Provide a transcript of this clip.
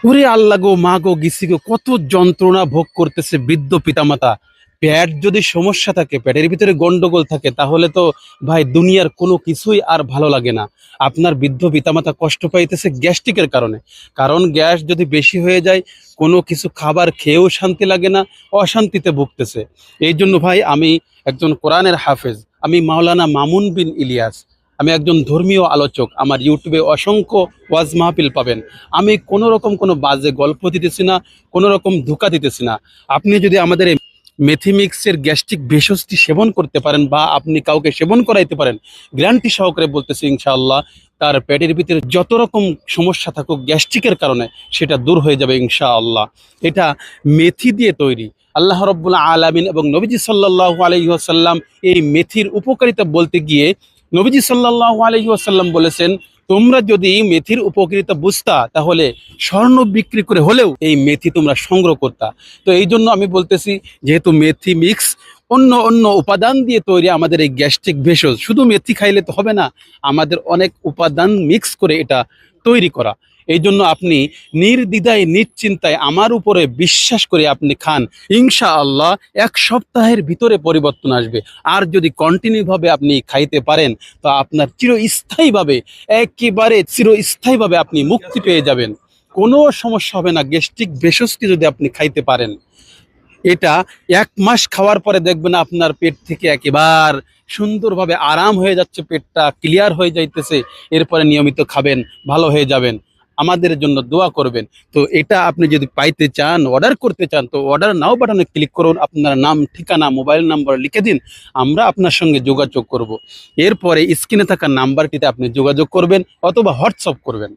ওরে আল্লাহ গো, মা গো, গিসি গো, কত যন্ত্রণা ভোগ করতেছে বৃদ্ধ পিতামাতা। পেট যদি সমস্যা থাকে, পেটের ভিতরে গন্ডগোল থাকে, তাহলে তো ভাই দুনিয়ার কোনো কিছুই আর ভালো লাগে না। আপনার বৃদ্ধ পিতামাতা কষ্ট পাইতেছে গ্যাস্ট্রিকের কারণে। কারণ গ্যাস যদি বেশি হয়ে যায়, কোনো কিছু খাবার খেয়েও শান্তি লাগে না, অশান্তিতে ভুগতেছে। এই জন্য ভাই আমি একজন কোরআনের হাফেজ, আমি মাওলানা মামুন বিন ইলিয়াস, আমি একজন ধর্মীয় আলোচক। আমার ইউটিউবে অসংখ্য ওয়াজ মাহফিল পাবেন। আমি কোনো রকম কোনো বাজে গল্প দিতেছি না, কোনো রকম ধোঁকা দিতেছি না। আপনি যদি আমাদের এই মেথিমিক্সের গ্যাস্ট্রিক ভেষজটি সেবন করতে পারেন বা আপনি কাউকে সেবন করাইতে পারেন, গ্যারান্টি সহকারে বলতেছি ইনশাআল্লাহ তার পেটের ভিতরে যত রকম সমস্যা থাকুক গ্যাস্ট্রিকের কারণে সেটা দূর হয়ে যাবে ইনশাআল্লাহ। এটা মেথি দিয়ে তৈরি। আল্লাহ রাব্বুল আলামিন এবং নবীজি সাল্লাল্লাহু আলাইহি ওয়াসাল্লাম এই মেথির উপকারিতা বলতে গিয়ে নবীজি সাল্লাল্লাহু আলাইহি ওয়াসাল্লাম বলেছেন, তোমরা যদি মেথির উপকারিতা বুঝতা তাহলে স্বর্ণ বিক্রি করে হলেও এই মেথি তোমরা সংগ্রহ করতা। তো এই জন্য আমি বলতেছি, যেহেতু মেথি মিক্স অন্য অন্য উপাদান দিয়ে তৈরি আমাদের এই গ্যাস্ট্রিক ভেষজ, শুধু মেথি খাইলে তো হবে না, আমাদের অনেক উপাদান মিক্স করে এটা তৈরি করা। এই জন্য আপনি নির্দ্বিধায় নিশ্চিন্তায় আমার উপরে বিশ্বাস করে আপনি খান, ইনশাআল্লাহ 1 সপ্তাহের ভিতরে পরিবর্তন আসবে। আর যদি কন্টিনিউভাবে আপনি খাইতে পারেন, তো আপনার চিরস্থায়ীভাবে, একেবারে চিরস্থায়ীভাবে আপনি মুক্তি পেয়ে যাবেন। কোনো সমস্যা হবে না গ্যাস্ট্রিক ভেষজটি যদি আপনি খাইতে পারেন। এটা 1 মাস খাওয়ার পরে দেখবেন আপনার পেট থেকে একেবারে সুন্দরভাবে আরাম হয়ে যাচ্ছে, পেটটা ক্লিয়ার হয়ে যাইতেছে। এরপরে নিয়মিত খাবেন, ভালো হয়ে যাবেন। আমাদের জন্য দোয়া করবেন। তো এটা আপনি যদি পাইতে চান, অর্ডার করতে চান, তো অর্ডার নাও বাটনে ক্লিক করুন, আপনার নাম, ঠিকানা, মোবাইল নাম্বার লিখে দিন, আমরা আপনার সঙ্গে যোগাযোগ করব। এরপরে স্ক্রিনে থাকা নাম্বারটিতে আপনি যোগাযোগ করবেন অথবা হোয়াটসঅ্যাপ করবেন।